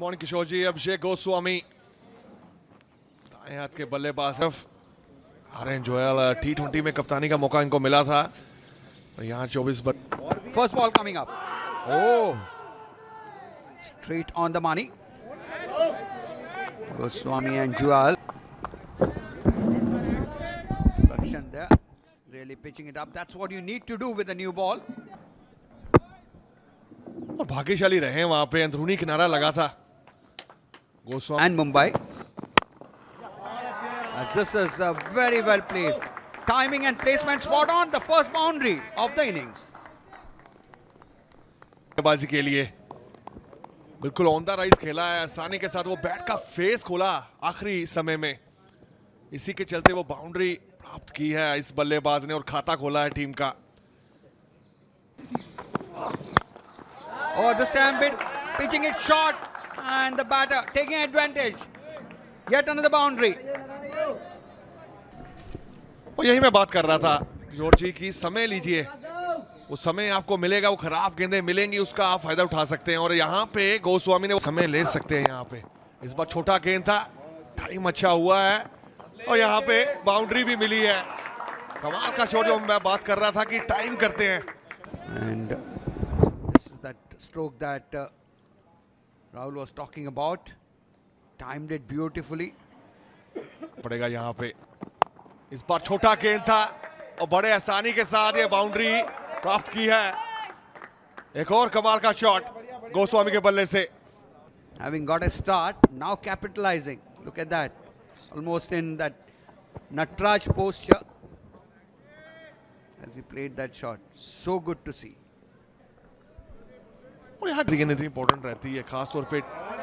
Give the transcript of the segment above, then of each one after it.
Morning किशोर जी। अभिषेक गोस्वामी दाएं हाथ के बल्लेबाज आर्यन जोयल T20 में कप्तानी का मौका इनको मिला था और यहाँ 24 First ball coming up. Oh, straight on the money. Goswami and Joel. Production there, really pitching it up. That's what you need to do with a new ball. और भाग्यशाली रहे वहां पे, अंदरूनी किनारा लगा था Goswami And Mumbai. This is very well placed. Timing and placement spot on. The first boundary of the innings. बाजी के लिए बिल्कुल ऑन द राइज खेला है, आसानी के साथ वो बैट का फेस खोला आखिरी समय में, इसी के चलते वो बाउंड्री प्राप्त की है इस बल्लेबाज ने और खाता खोला है टीम का। Oh, this time bit pitching it short and the batter taking advantage. Yet another boundary. और यही मैं बात कर रहा था किशोर जी की समय लीजिए, वो समय आपको मिलेगा, वो खराब गेंदें मिलेंगी उसका आप फायदा उठा सकते हैं और यहाँ पे गोस्वामी ने वो समय ले सकते हैं। यहाँ पे इस बार छोटा गेंद था, टाइम अच्छा हुआ है और यहाँ पे बाउंड्री भी मिली है। कमाल का शॉट जो मैं बात कर रहा था कि टाइम करते हैं। And this is that stroke that Rahul was talking about. Timed it beautifully. पड़ेगा यहाँ पे, इस बार छोटा गेंद था और बड़े आसानी के साथ ये बाउंड्री प्राप्त की है। एक और कमाल का शॉट गोस्वामी के बल्ले से। Having got a start, now capitalizing. Look at that. Almost in that Natraj posture as he played that shot. So good to see. और यहाँ गेंद इतनी इंपॉर्टेंट रहती है खासतौर पे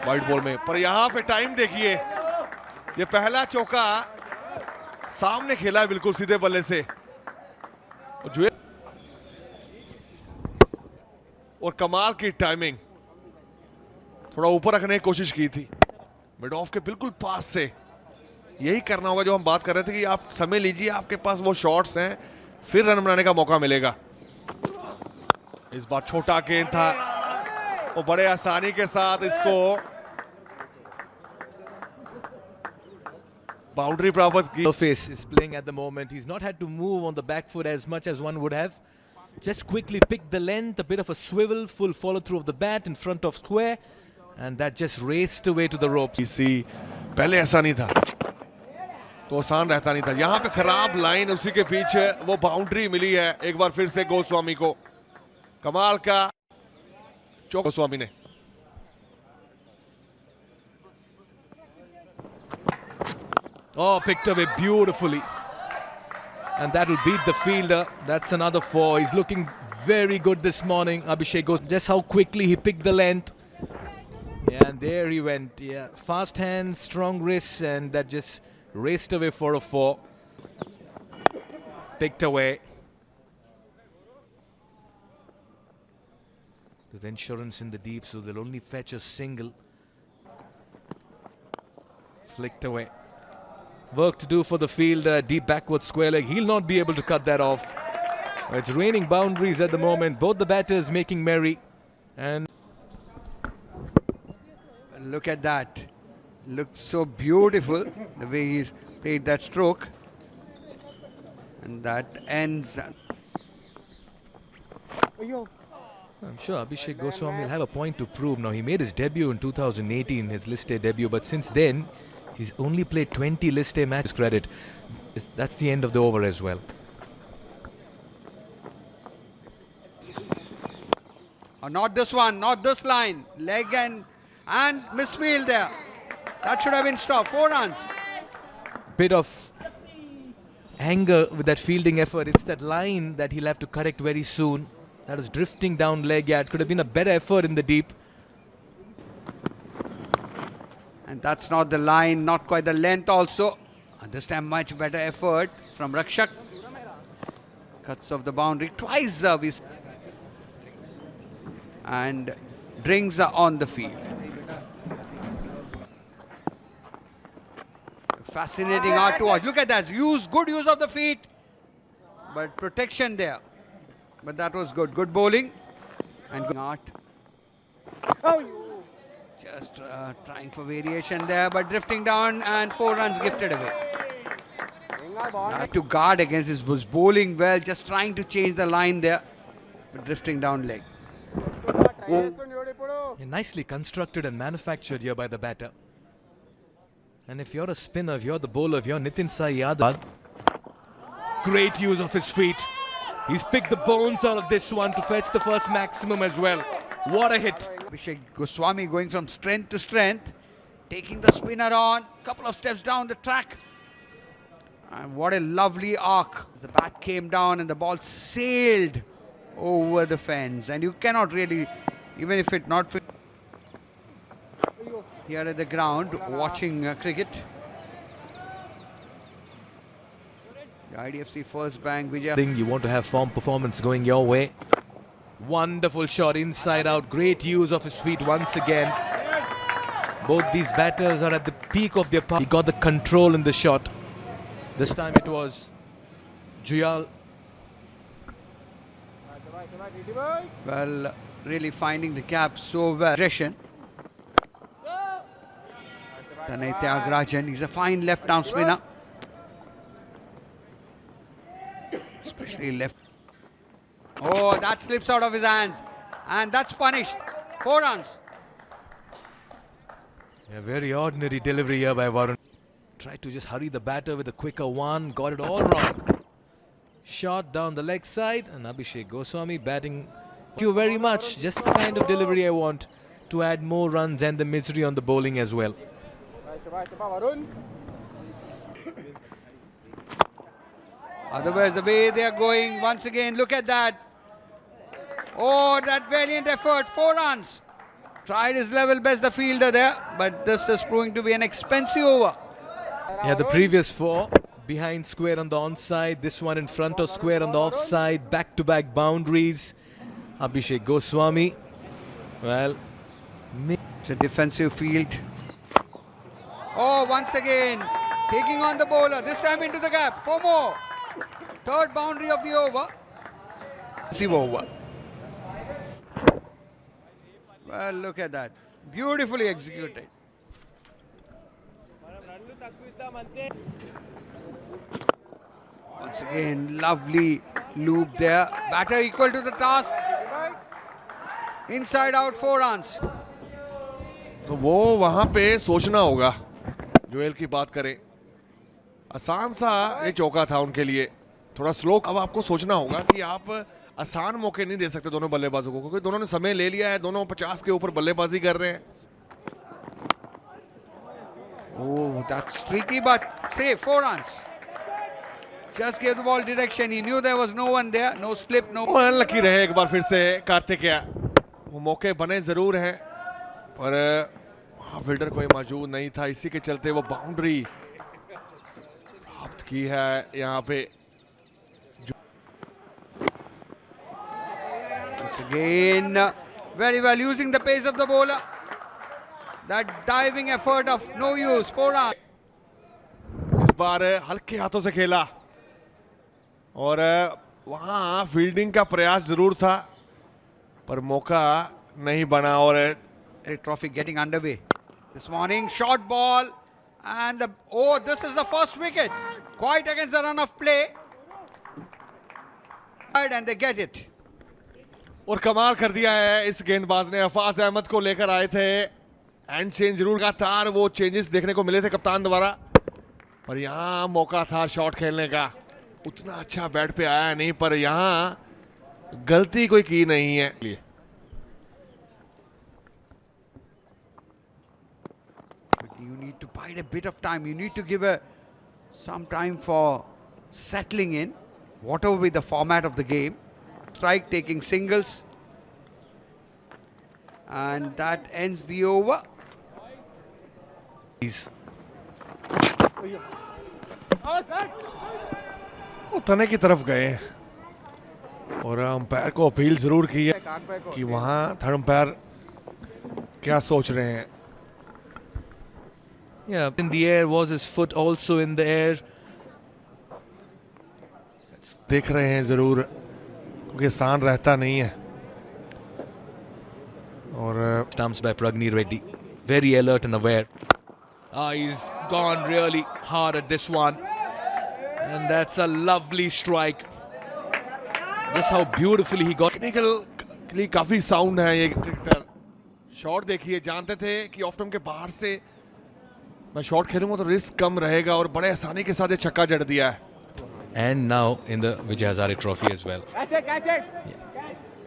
वाइड बॉल में, पर यहाँ पे टाइम देखिए, ये पहला चौका सामने खेला है बिल्कुल सीधे बल्ले से और कमाल की टाइमिंग, थोड़ा ऊपर रखने की कोशिश की थी मिड ऑफ के बिल्कुल पास से। यही करना होगा जो हम बात कर रहे थे कि आप समय लीजिए, आपके पास वो शॉट्स हैं, फिर रन बनाने का मौका मिलेगा। इस बार छोटा गेंद था और बड़े आसानी के साथ इसको बाउंड्री प्राप्त की। Face is playing at the moment. He's not had to move on the back foot as much as one would have. Just quickly picked the length, a bit of a swivel, full follow through of the bat in front of square, and that just raced away to the ropes. इसी पहले ऐसा नहीं था तो आसान रहता नहीं था, यहाँ पे खराब लाइन, उसी के पीछे वो बाउंड्री मिली है एक बार फिर से गोस्वामी को। कमाल का चौका गोस्वामी ने। Oh, picked away beautifully. And that will beat the fielder. That's another 4. He's looking very good this morning. Abhishek goes just how quickly he picked the length. Yeah, and there he went. Yeah, fast hands, strong wrists, and that just raced away for a 4. Picked away. With insurance in the deep, so they'll only fetch a single. Flicked away. Work to do for the fielder, deep backward square leg. He'll not be able to cut that off. It's raining boundaries at the moment. Both the batters making merry. And Look at that. Looks so beautiful the way he played that stroke. And that ends. I'm sure Abhishek Goswami will have a point to prove. Now, he made his debut in 2018, his List A debut, but since then, he's only played 20 List A matches. Credit. That's the end of the over as well. Oh, not this one, not this line. Leg and misfield there. That should have been stopped. 4 runs. Bit of anger with that fielding effort. It's that line that he'll have to correct very soon. That is drifting down leg. Yeah, it could have been a better effort in the deep. And that's not the line, not quite the length also. And this time much better effort from Rakshak. Cuts off the boundary twice. And Drinks are on the field. Fascinating art to watch. Look at that. Good use of the feet. But protection there. But that was good. Good bowling. And good art. Just trying for variation there, but drifting down and 4 runs gifted away. Had to guard against this, was bowling well, just trying to change the line there, but drifting down leg. Nicely constructed and manufactured here by the batter. And if you're a spinner, if you're the bowler, if you're Nitin Sai Yadav, great use of his feet. He's picked the bones out of this one to fetch the first maximum as well. What a hit. Abhishek Goswami going from strength to strength, taking the spinner on, couple of steps down the track. And what a lovely arc. The bat came down and the ball sailed over the fence. And you cannot really, even if it not here at the ground, watching cricket. The IDFC first bank, Vijay. You want to have form performance going your way. Wonderful shot inside out. Great use of his feet once again. Both these batters are at the peak of their power. He got the control in the shot. This time it was Juyal. Well, really finding the gap so well. Aggression. Tanay Tyagarajan, he's a fine left-arm spinner. Especially left. Oh, that slips out of his hands. And that's punished. 4 runs. A very ordinary delivery here by Varun. Tried to just hurry the batter with a quicker one. Got it all wrong. Shot down the leg side. And Abhishek Goswami batting. Thank you very much. Just the kind of delivery I want to add more runs and the misery on the bowling as well. Otherwise, the way they are going, once again, look at that. Oh, that valiant effort, 4 runs. Tried his level best, the fielder there, but this is proving to be an expensive over. Yeah, the previous 4 behind square on the onside, this one in front of square on the offside, back-to-back boundaries. Abhishek Goswami, well, it's a defensive field. Oh, once again, taking on the bowler, this time into the gap, 4 more. 3rd boundary of the over. Defensive over. Well, look at that. Beautifully executed. Once again, lovely loop there. Batter equal to the task. Inside out, 4 runs. तो वो वहां पे सोचना होगा. Joel की बात करें, आसान सा ये चौका था उनके लिए, थोड़ा स्लो. अब आपको सोचना होगा कि आप आसान मौके नहीं दे सकते दोनों बल्लेबाजों को, क्योंकि दोनों ने समय ले लिया है, दोनों 50 के ऊपर बल्लेबाजी कर रहे हैं. Oh, that's tricky, but safe. 4 runs. Just gave the ball direction. He knew there was no one there, no slip, no. और अनलकी रहे एक बार फिर से कार्तिकेय. वो मौके बने जरूर हैं, पर वहाँ फील्डर कोई मौजूद नहीं था, इसी के चलते वो बाउंड्री प्राप्त की है यहाँ पे. Once again, very well using the pace of the bowler. That diving effort of no use. 4 runs. इस बार हल्के हाथों से खेला और वहां फील्डिंग का प्रयास जरूर था, पर मौका नहीं बना. और Trophy getting underway this morning. Short ball and this is the first wicket. Quite against the run of play. And they get it. और कमाल कर दिया है इस गेंदबाज ने. अफाज अहमद को लेकर आए थे, एंड चेंज जरूर लगातार वो चेंजेस देखने को मिले थे कप्तान द्वारा, पर यहाँ मौका था शॉट खेलने का. उतना अच्छा बैट पे आया नहीं, पर यहाँ गलती कोई की नहीं है. But you need to bide a bit of time. You need to give some time for settling in, whatever be the format of the game. Strike, taking singles, and that ends the over. वो तने की तरफ गए और umpire को appeal जरूर की है कि वहां थर्ड अंपायर क्या सोच रहे हैं. Yeah, in the air, was his foot also in the air? देख रहे हैं जरूर, क्योंकि आसान रहता नहीं है. और Stumps by Pragni Reddy. very alert and aware. He's gone really hard at this one, and that's a lovely strike. Just how beautifully he got. Technically काफी साउंड है ये क्रिकेटर. शॉट देखिए, जानते थे कि ऑफ स्टंप के बाहर से मैं शॉट खेलूंगा तो रिस्क कम रहेगा, और बड़े आसानी के साथ ये छक्का जड़ दिया है. And now in the Vijay Hazare Trophy as well. Catch it, catch it.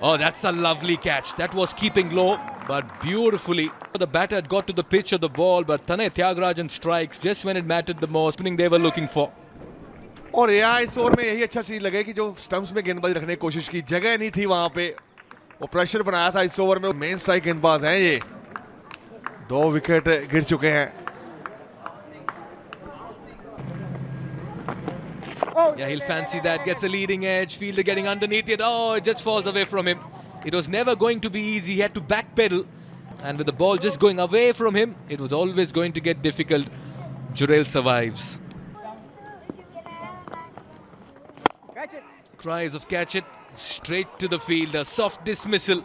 Oh, that's a lovely catch. That was keeping low, but beautifully. The batter had got to the pitch of the ball, but Tanay Thiagarajan strikes just when it mattered the most. Opening they were looking for. और यहाँ इस over में यही अच्छा चीज लगे कि जो स्टंप्स में गेंदबाजी रखने की कोशिश की, जगह नहीं थी वहां पे, वो प्रेशर बनाया था इस ओवर में. मेन स्ट्राइक गेंदबाज हैं ये. 2 विकेट गिर चुके हैं. Yeah, he'll fancy that. Gets a leading edge. Fielder getting underneath it. Oh, it just falls away from him. It was never going to be easy. He had to backpedal. And with the ball just going away from him, it was always going to get difficult. Jurel survives. Catch it. Cries of catch it. Straight to the fielder. Soft dismissal.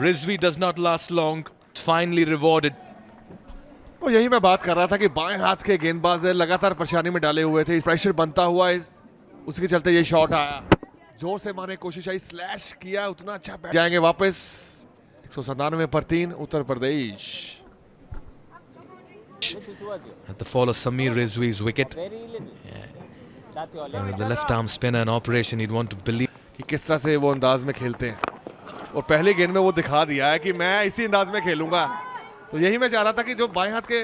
Rizvi does not last long. Finally rewarded. और यही मैं बात कर रहा था कि बाएं हाथ के गेंदबाज लगातार परेशानी में डाले हुए थे. प्रेशर बनता हुआ उसके चलते ये शॉट आया. जोर से मारने की कोशिश आई, स्लैश किया, उतना अच्छा बैट. जाएंगे वापस 197 पर 3 Uttar Pradesh. At the fall of Samir Rizvi's wicket. Very little. Yeah. That's your And with left. the left arm spinner in operation, he'd want to believe. कि किस तरह से वो अंदाज में खेलते हैं, और पहली गेंद में वो दिखा दिया है कि मैं इसी अंदाज में खेलूंगा. तो यही मैं चाह रहा था कि जो बाएं हाथ के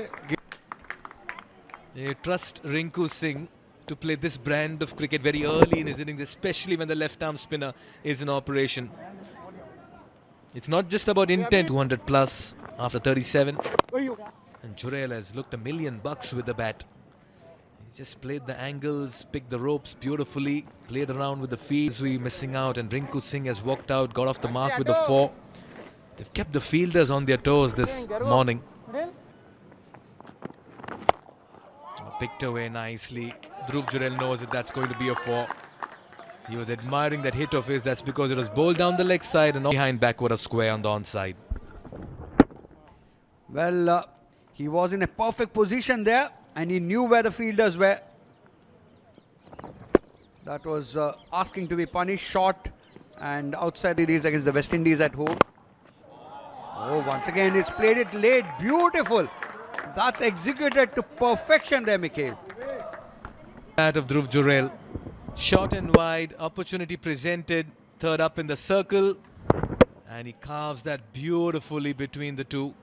They trust Rinku Singh to play this brand of cricket very early in his innings, especially when the left arm spinner is in operation. It's not just about intent. 200 plus after 37. And Jurel has looked $1 million with the bat. He just played the angles, picked the ropes beautifully, played around with the fields. We missing out, and Rinku Singh has walked out, got off the mark with the 4. They've kept the fielders on their toes this morning. Picked away nicely. Dhruv Jurel knows that that's going to be a 4. He was admiring that hit of his. That's because it was bowled down the leg side and not behind backward a square on the onside. Well, he was in a perfect position there, and he knew where the fielders were. That was asking to be punished. Shot and outside it is against the West Indies at home. Oh, once again he's played it late. Beautiful. That's executed to perfection there, Mikhail. That of Dhruv Jurel. Short and wide. Opportunity presented. Third up in the circle. And he carves that beautifully between the two.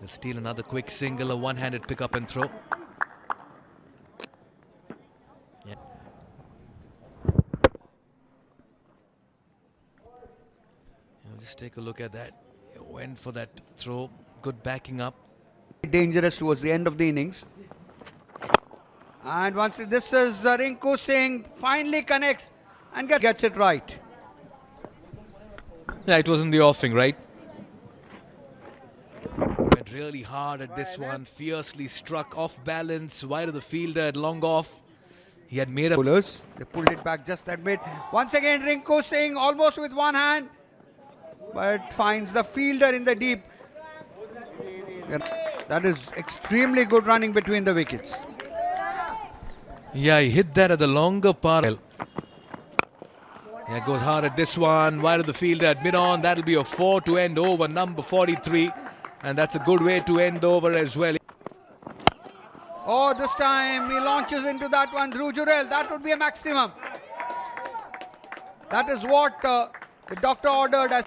He'll steal another quick single, a one-handed pick up and throw. Yeah. Just take a look at that. He went for that throw. Good backing up. Dangerous towards the end of the innings. And once this is Rinku Singh finally connects and gets it right. Yeah, it was in the offing, right? Went really hard at this one. Fiercely struck off balance. Wide of the fielder at long off. He had made a... Bowlers, they pulled it back just that bit. Once again Rinku Singh almost with one hand, but finds the fielder in the deep. That is extremely good running between the wickets. Yeah, he hit that at the longer part. Yeah, goes hard at this one. Wide of the fielder at mid-on. That'll be a 4 to end over number 43. And that's a good way to end over as well. Oh, this time he launches into that one. Dhruv Jurel, that would be a maximum. That is what the doctor ordered as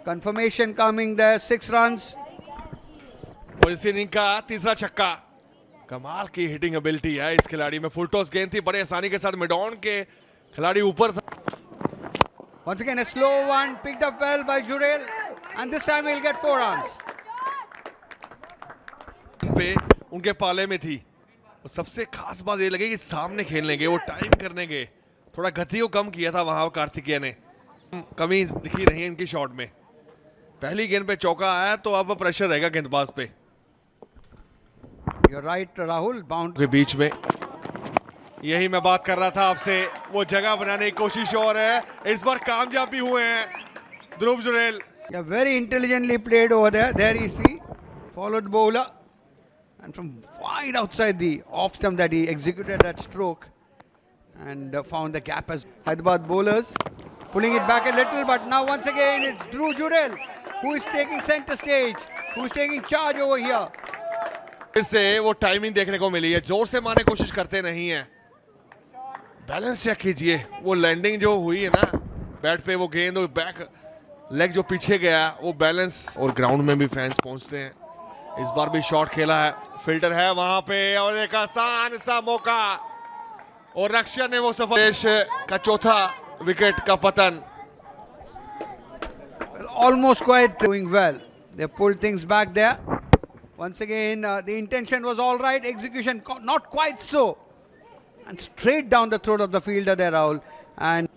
confirmation coming there. 6 runs. और इस inning का तीसरा छक्का. कमाल की hitting ability है इस खिलाड़ी में. फुल टॉस गेंद थी, बड़े आसानी के साथ मिड ऑन के खिलाड़ी ऊपर था. Once again a slow one picked up well by Jurel, and this time he'll get 4 runs. पे उनके पाले में थी. और सबसे खास बात ये लगी कि सामने खेलने गए, वो टाइम करने गए. थोड़ा गति को कम किया था वहां कार्तिकेय ने. कमी दिखी नहीं है इनकी शॉट में. पहली गेंद पे चौका आया तो अब प्रेशर रहेगा गेंदबाज पे. You're right, Rahul. Bound के बीच में यही मैं बात कर रहा था आपसे. वो जगह बनाने की कोशिश और है. इस बार कामयाब भी हुए हैं ध्रुव Jurel. Yeah, very intelligently played over there. There you see, followed bowler, and from wide outside the off stump that he executed that stroke, and found the gap as Hyderabad bowlers pulling it back a little. But now once again it's Dhruv Jurel who is taking center stage, who is taking charge over here. फिर से वो timing देखने को मिली है, जोर से मारने की कोशिश करते नहीं है, बैलेंस चेक कीजिए, वो लैंडिंग जो हुई है ना बैट पे, वो गेंद और बैक लेग जो पीछे गया वो बैलेंस, और ग्राउंड में भी फैंस पहुंचते हैं। इस बार भी शॉट खेला है, फिल्टर है वहां पे और एक आसान सा मौका, और रक्षण ने वो सफल, देश का चौथा विकेट का पतन। Almost quite doing well. They pulled things back there. Once again, the intention was all right, execution not quite so. And straight down the throat of the fielder there, Rahul. And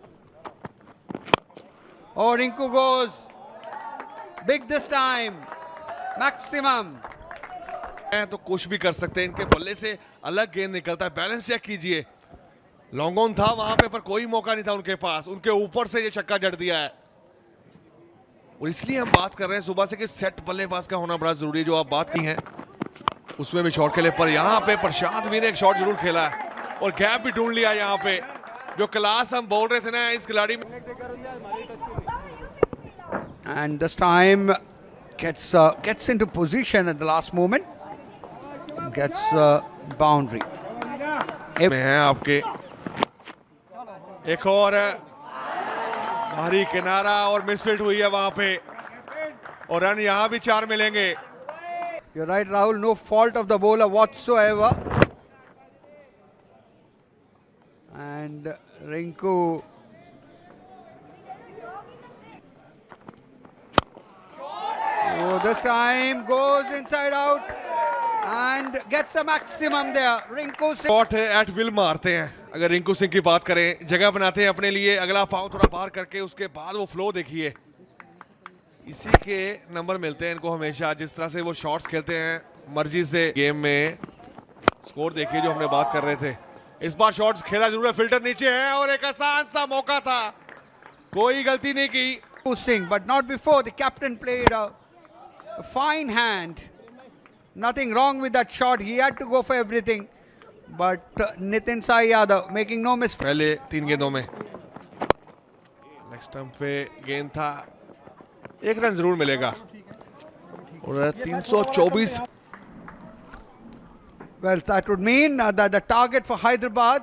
oh, Rinku goes big this time, maximum. तो कुछ भी कर सकते हैं, इनके बल्ले से अलग गेंद निकलता है, बैलेंस चेक कीजिए, लॉन्ग ऑन था वहां पे पर कोई मौका नहीं था उनके पास, उनके ऊपर से ये छक्का जड़ दिया है। और इसलिए हम बात कर रहे हैं सुबह से कि सेट बल्लेबाज का होना बड़ा जरूरी है, जो आप बात की हैं उसमें भी शॉट खेले, पर यहाँ पे प्रशांत भी ने एक शॉट जरूर खेला है और गैप भी ढूंढ लिया यहाँ पे, जो क्लास हम बोल रहे थे ना इस खिलाड़ी में। And this time gets into position at the last moment, gets boundary. में है आपके एक और भारी किनारा और मिसफील्ड हुई है वहां पे, और रन यहां भी 4 मिलेंगे। You're right, Rahul, no fault of the bowler whatsoever. And Rinku this time goes inside out and gets a maximum there. Rinku Singh shot at will मारते हैं, अगर रिंकू सिंह की बात करें, जगह बनाते हैं अपने लिए, अगला पांव थोड़ा बाहर करके उसके बाद वो फ्लो देखिए, इसी के नंबर मिलते हैं इनको हमेशा, जिस तरह से वो शॉट्स खेलते हैं मर्जी से। गेम में स्कोर देखिए जो हमने बात कर रहे थे, इस बार शॉट्स खेला जरूर है, फिल्टर नीचे है और एक आसान सा मौका था, कोई गलती नहीं की। Singh, but not before. The captain played a fine hand. Nothing wrong with that shot. He had to go for everything. But Nitin Sai Yadav making no mistake. पहले 3 गेंदों में लेग स्टंप पे गेंद था, 1 रन जरूर मिलेगा, और 324। Well, that would mean that the target for Hyderabad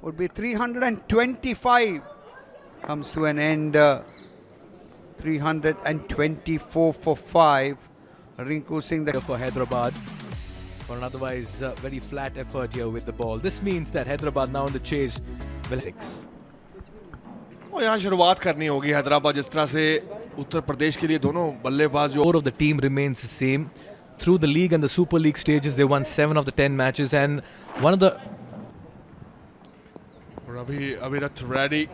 would be 325. Comes to an end. 324 for 5. Rinku Singh For Hyderabad, for an otherwise very flat effort here with the ball. This means that Hyderabad now in the chase will 6. और यहाँ शुरुआत करनी होगी हैदराबाद, जिस तरह से उत्तर प्रदेश के लिए दोनों बल्लेबाज जो Score of the team remains the same. Through the league and the Super League stages, they won 7 of the 10 matches, and one of the और अभी अभिरथ रेड्डी,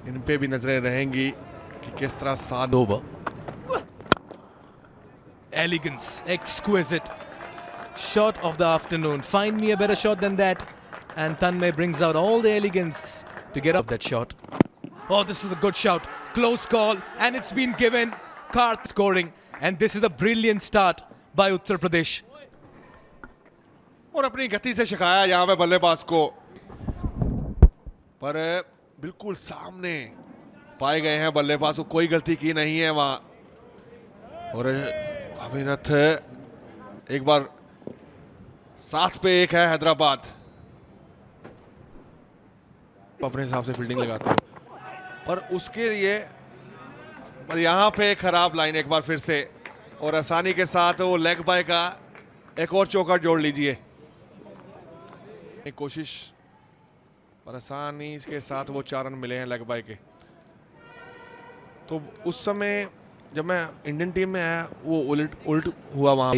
इन पे भी नजरें रहेंगी कि किस तरह साथ over. Elegance, exquisite shot of the afternoon. Find me a better shot than that. And Tanmay brings out all the elegance to get up that shot. Oh, this is a good shout. Close call, and it's been given. Karth scoring, and this is a brilliant start by Uttar Pradesh. और अपनी गति से शिकाया यहाँ पे बल्लेबाज को, पर बिल्कुल सामने पाए गए हैं बल्लेबाज को, कोई गलती की नहीं है वहां। और अभिनथ एक बार 7 पे 1 है हैदराबाद, अपने हिसाब से फील्डिंग लगाते हैं, पर उसके लिए पर यहां पे खराब लाइन एक बार फिर से, और आसानी के साथ वो लेग बाय का एक और चौका जोड़ लीजिए, एक कोशिश, पर आसानी के साथ वो 4 रन मिले हैं लेग बाय के। तो उस समय जब मैं इंडियन टीम में आया वो उल्ट हुआ वहां।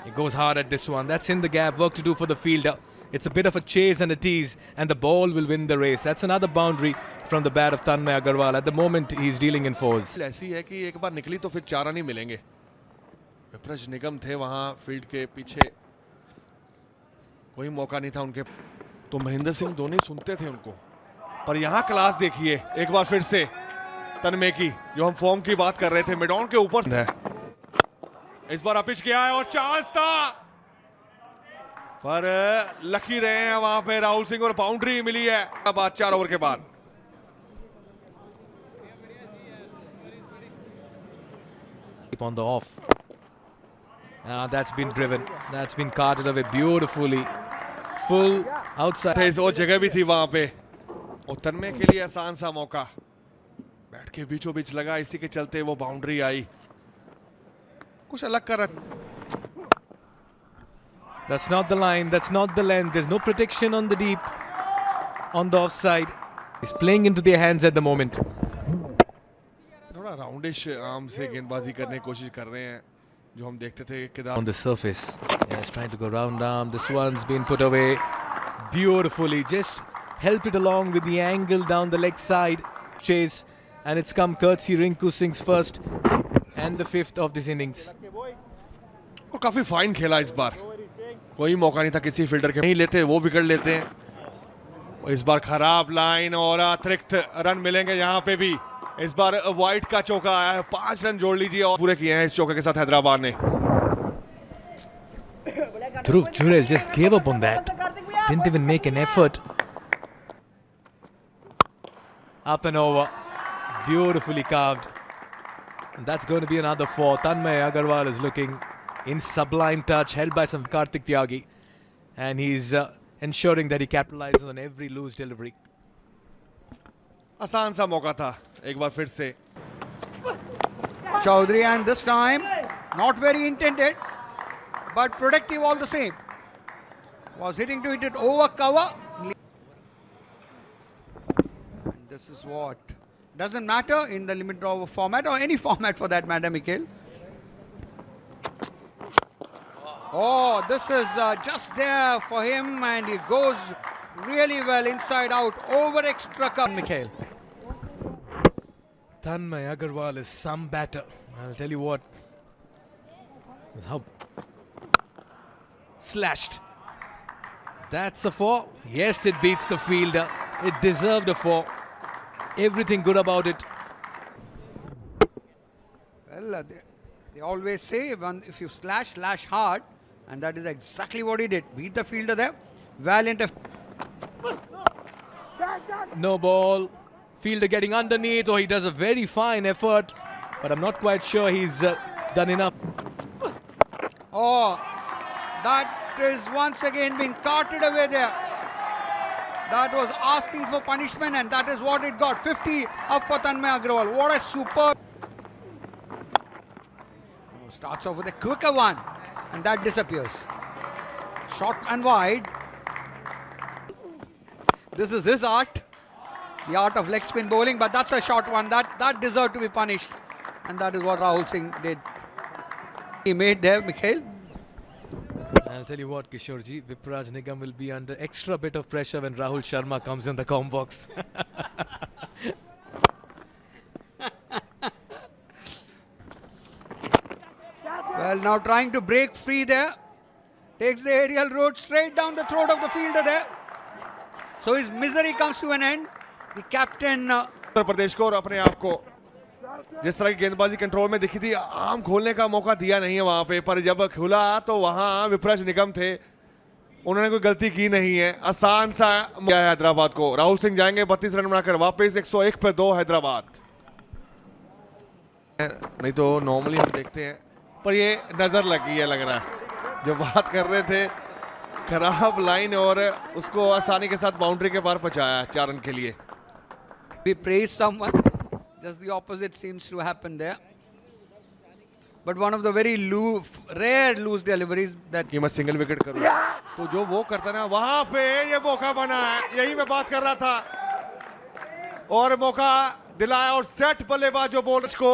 He goes hard at this one. That's in the gap. Work to do for the fielder. It's a bit of a chase and a tease, and the ball will win the race. That's another boundary from the bat of Tanmay Agarwal. At the moment, he's dealing in 4s. ऐसी है कि एक बार निकली तो फिर 4 run ही मिलेंगे। विप्रज निगम थे वहां फील्ड के पीछे, कोई मौका नहीं था उनके, तो महेंद्र सिंह धोनी सुनते थे उनको, पर यहां क्लास देखिए एक बार फिर से, तन्मय की, जो हम फॉर्म की बात कर रहे थे, मिड ऑन के ऊपर है। इस बार अपिच किया है और चांस था, पर लकी रहे हैं वहां पे राहुल सिंह और बाउंड्री मिली है। अब 4 ओवर के बाद On the off. That's been driven. That's been carted away beautifully. Full outside. वो जगह भी थी वहां पे, और तन्मय के लिए आसान सा मौका, बैट के बीचों बीच लगा, इसी के चलते वो बाउंड्री आई। कुछ अलग कर रहा। That's not the line. That's not the length. There's no protection on the deep, on the offside. He's playing into their hands at the moment. थोड़ा राउंडिश आर्म से गेंदबाजी करने की कोशिश कर रहे हैं, जो हम देखते थे Kedar. On the surface. Yes, trying to go round arm. This one's been put away beautifully. Just help it along with the angle down the leg side. Chase. And it's come courtesy Rinku Singh's first and the 5th of this innings. और काफी fine खेला इस बार, कोई मौका नहीं था किसी fielder के, नहीं लेते वो विकेट लेते हैं। और इस बार खराब लाइन और अतिरिक्त रन मिलेंगे यहाँ पे भी। इस बार वाइट का चौका आया है, 5 रन जोड़ लीजिए और पूरे किए हैं इस चौके के साथ हैदराबाद ने। Dhruv Jurel just gave up on that. Didn't even make an effort. Up and over. Beautifully carved. And that's going to be another 4. Tanmay Agarwal is looking in sublime touch, held by some Karthik Tyagi. And he's ensuring that he capitalizes on every loose delivery. आसान सा मौका था एक बार फिर से। Chaudhary, and this time not very intended, but productive all the same. Was hitting to hit it over cover. And this is what doesn't matter in the limit draw format, or any format for that matter, Mikhail. Oh, this is just there for him, and he goes really well inside out over extra cover, Mikhail. Tanmay Agarwal is some batter. I'll tell you what. How slashed. That's a 4. Yes, it beats the fielder. It deserved a 4. Everything good about it. Well, they always say if you slash hard, and that is exactly what he did. Beat the fielder there. Valiant. No ball. Fielder getting underneath. Oh, he does a very fine effort, but I'm not quite sure he's done enough. Oh, that is once again being carted away there. That was asking for punishment, and that is what it got. 50 up for Tanmay Agarwal. What a superb. Starts off with a quicker one, and that disappears. Short and wide. This is his art. The art of leg spin bowling, but that's a short one. That deserved to be punished. And that is what Rahul Singh did. He made there, Mikhail. I'll tell you what, Kishorji, Vipraj Nigam will be under extra bit of pressure when Rahul Sharma comes in the comm box. Well, now trying to break free there. Takes the aerial road straight down the throat of the fielder there. So his misery comes to an end. The captain. Uttar Pradesh को और अपने आप को जिस तरह की गेंदबाजी control में दिखी थी, आम खोलने का मौका दिया नहीं है वहां पे, पर जब खुला तो वहां विपराज निगम थे, उन्होंने कोई गलती की नहीं है। आसान सा है हैदराबाद को। राहुल सिंह जाएंगे 32 रन बनाकर वापस। 101 पे 2 हैदराबाद। नहीं तो नॉर्मली हम देखते हैं, पर ये नजर लगी है लग रहा है। जो बात कर रहे थे, खराब लाइन और उसको आसानी के साथ बाउंड्री के पार पहुंचाया 4 रन के लिए। We praise someone. Just the opposite seems to happen there. But one of the very rare loose deliveries that. कि मैं सिंगल विकेट करूं, तो जो वो करता ना, वहां पे ये मौका बना है, यही मैं बात कर रहा था। और मौका दिलाया और सेट बल्लेबाज जो बॉलर्स को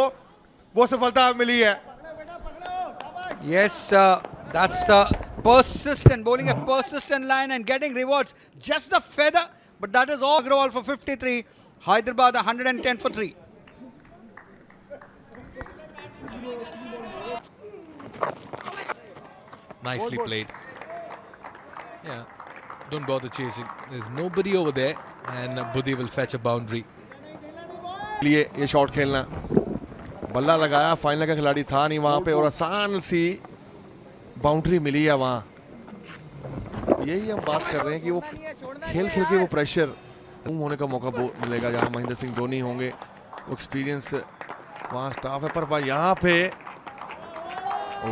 वो सफलता मिली है। Yes, that's persistent, bowling a persistent line and getting rewards. Just the feather, but that is all. Agarwal for 53. Hyderabad 110 for 3. Nicely played. Yeah, don't bother chasing. There's nobody over there, and Budhi will fetch a boundary. लिए ये shot खेलना, बल्ला लगाया, final का खिलाड़ी था नहीं वहां पे और आसान सी बाउंड्री मिली है वहां। यही हम बात कर रहे हैं कि वो खेल खेल के वो प्रेशर होने का मौका मिलेगा जहां महेंद्र सिंह धोनी होंगे, वो एक्सपीरियंस वहां स्टाफ है। पर यहाँ पे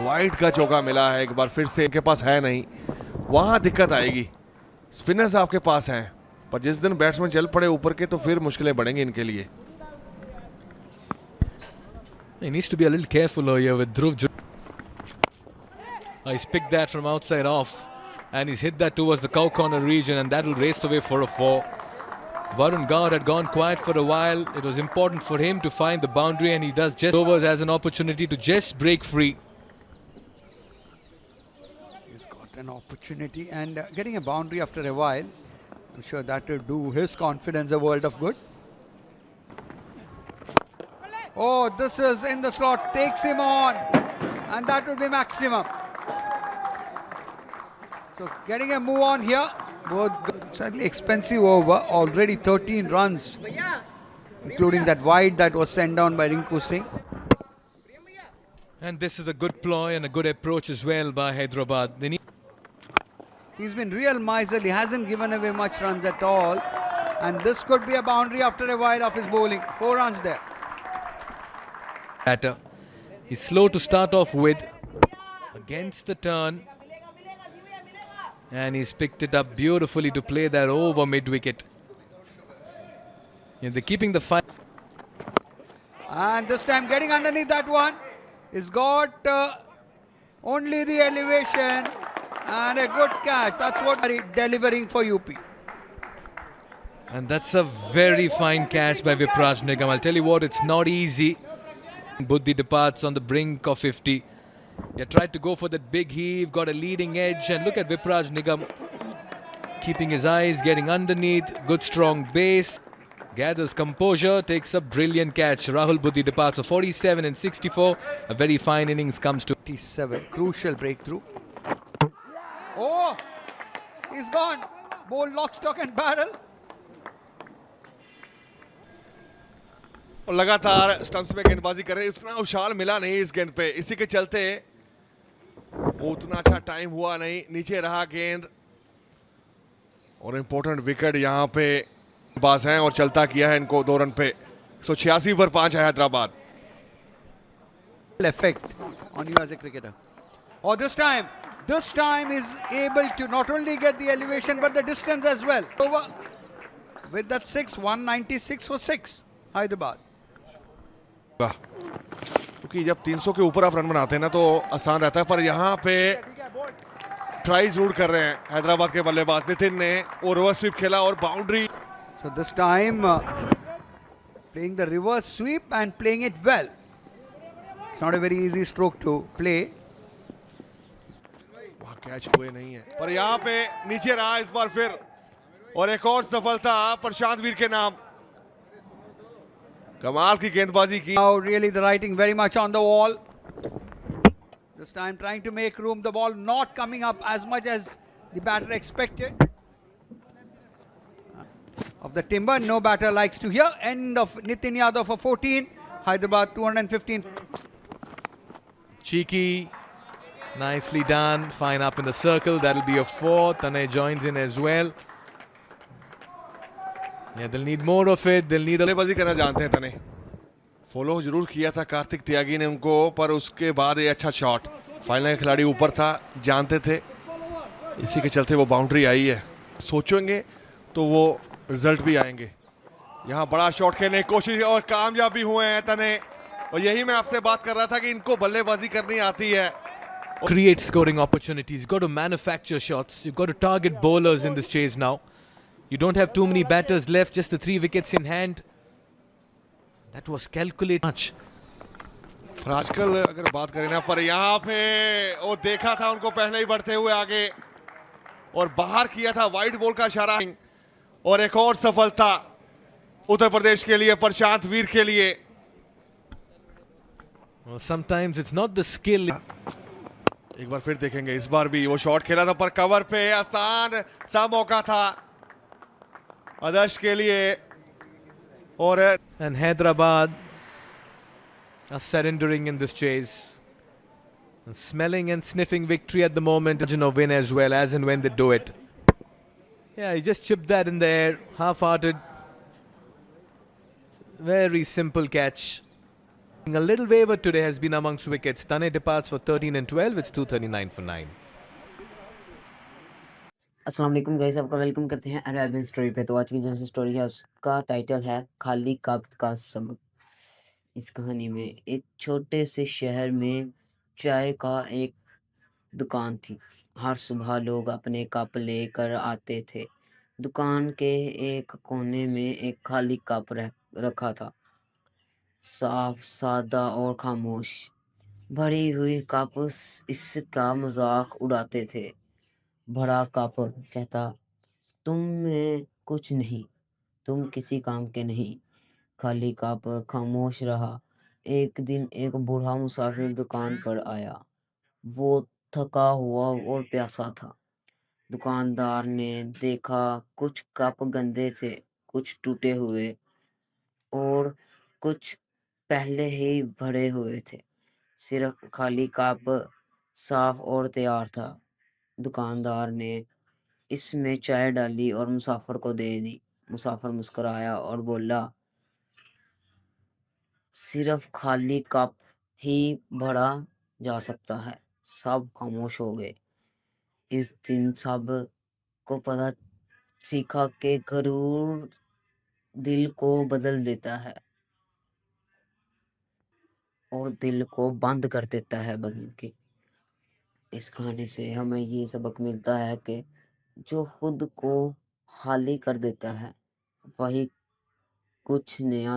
वाइड का चौका मिला है एक बार फिर से, इनके पास है नहीं, वहां दिक्कत आएगी। स्पिनर्स आपके पास हैं पर जिस दिन बैट्समैन चल पड़े ऊपर के तो फिर मुश्किलें बढ़ेंगी इनके लिए। He needs to be a little careful here with Dhruv. He's picked that from outside off and he's hit that towards the cow corner region, and that will race away for a 4. Varun Gowd had gone quiet for a while. It was important for him to find the boundary, and he does just overs as an opportunity to just break free. He's got an opportunity, and getting a boundary after a while, I'm sure that will do his confidence a world of good. Oh, this is in the slot, takes him on, and that would be maximum. So getting a move on here, both slightly expensive over, already 13 runs, including that wide that was sent down by Rinku Singh. And this is a good ploy and a good approach as well by Hyderabad. They need. He's been real miserly, hasn't given away much runs at all, and this could be a boundary after a while of his bowling. 4 runs there. Batter. He's slow to start off with, against the turn, and he's picked it up beautifully to play that over mid-wicket. Yeah, they're keeping the fight. And this time getting underneath that one. He's got only the elevation and a good catch. That's what he's delivering for UP. And that's a very fine catch by Vipraj Nigam. I'll tell you what, it's not easy. Buddhi departs on the brink of 50. He tried to go for that big heave, got a leading edge, and look at Vipraj Nigam keeping his eyes, getting underneath, good strong base, gathers composure, takes a brilliant catch. Rahul Buddhi departs. So 47 and 64, a very fine innings comes to 57, crucial breakthrough. Oh, he's gone. Bowled lock, stock and barrel. और लगातार stumps में गेंदबाजी कर रहे हैं, उतना उछाल मिला नहीं इस गेंद पे, इसी के चलते वो उतना अच्छा टाइम हुआ नहीं, नीचे रहा गेंद। और इंपॉर्टेंट विकेट यहाँ पे पास है और चलता किया है इनको 2 रन पे। 186 पर 5 है Hyderabad. Effect on you as a cricketer. Oh, this time is able to not only get the elevation but the distance as well. Over with that 6, 196 for 6, Hyderabad. क्योंकि जब 300 के ऊपर आप रन बनाते हैं ना तो आसान रहता है, पर यहाँ पे ट्राई जरूर कर रहे हैं हैदराबाद के बल्लेबाज नितिन ने, और रिवर्स स्वीप खेला और boundary. So this time playing the reverse sweep and playing it well. It's not a very easy stroke to play. वहां कैच हुए नहीं है, पर यहाँ पे नीचे रहा इस बार फिर, और एक और सफलता प्रशांत वीर के नाम। कमाल की गेंदबाजी की। Now really the writing very much on the wall. This time trying to make room, the ball not coming up as much as the batter expected. Of the timber, no batter likes to hear. End of Nitin Yadav for 14, Hyderabad 215. Cheeky, nicely done, fine up in the circle, that'll be a 4. Tanay joins in as well. Yeah, they'll need more of it, they'll need a... बल्लेबाजी करना जानते हैं तने, follow जरूर किया था कार्तिक त्यागी ने उनको, पर उसके बाद ये अच्छा शॉट, फाइनल का खिलाड़ी ऊपर था, जानते थे, इसी के चलते वो बाउंड्री आई है। सोचेंगे तो वो रिजल्ट भी आएंगे। यहाँ बड़ा शॉट खेलने की कोशिश और कामयाब भी हुए हैं तने, और यही मैं आपसे बात कर रहा था कि इनको बल्लेबाजी करनी आती है। Create scoring opportunities, you've got to manufacture shots, you've got to target bowlers in this chase now. You don't have too many batters left, just the 3 wickets in hand. That was calculated much. पर आजकल अगर बात करें ना, पर यहाँ पे वो देखा था उनको पहले ही बढ़ते हुए आगे और बाहर किया था वाइड बॉल का इशारा, और एक और सफलता उत्तर प्रदेश के लिए, प्रशांत वीर के लिए। Well, sometimes it's not the skill. एक बार फिर देखेंगे, इस बार भी वो शॉट खेला था पर कवर पे आसान सा मौका था आदर्श के लिए, और And Hyderabad are surrendering in this chase. And smelling and sniffing victory at the moment. Margin of win as well, as and when they do it. Yeah, he just chipped that in the air. Half-hearted. Very simple catch. A little wayward today has been amongst wickets. Tane departs for 13 and 12. It's 239 for 9. अस्सलाम वालेकुम guys, आपका welcome करते हैं Arabian story पे। तो आज की जो स्टोरी है उसका टाइटल है खाली कप का सबक। इस कहानी में एक छोटे से शहर में चाय का एक दुकान थी। हर सुबह लोग अपने कप लेकर आते थे। दुकान के एक कोने में एक खाली कप रखा था, साफ, सादा और खामोश। भरी हुई कप इसका मजाक उड़ाते थे। बड़ा कप कहता, तुम में कुछ नहीं, तुम किसी काम के नहीं। खाली कप खामोश रहा। एक दिन एक बूढ़ा मुसाफिर दुकान पर आया। वो थका हुआ और प्यासा था। दुकानदार ने देखा कुछ कप गंदे थे, कुछ टूटे हुए और कुछ पहले ही भरे हुए थे। सिर्फ खाली कप साफ और तैयार था। दुकानदार ने इसमें चाय डाली और मुसाफिर को दे दी। मुसाफिर मुस्कुराया और बोला, सिर्फ खाली कप ही भरा जा सकता है। सब खामोश हो गए। इस दिन सब को पता सीखा कि गरूर दिल को बदल देता है और दिल को बंद कर देता है बदल के। इस कहानी से हमें ये सबक मिलता है कि जो खुद को खाली कर देता है वही कुछ नया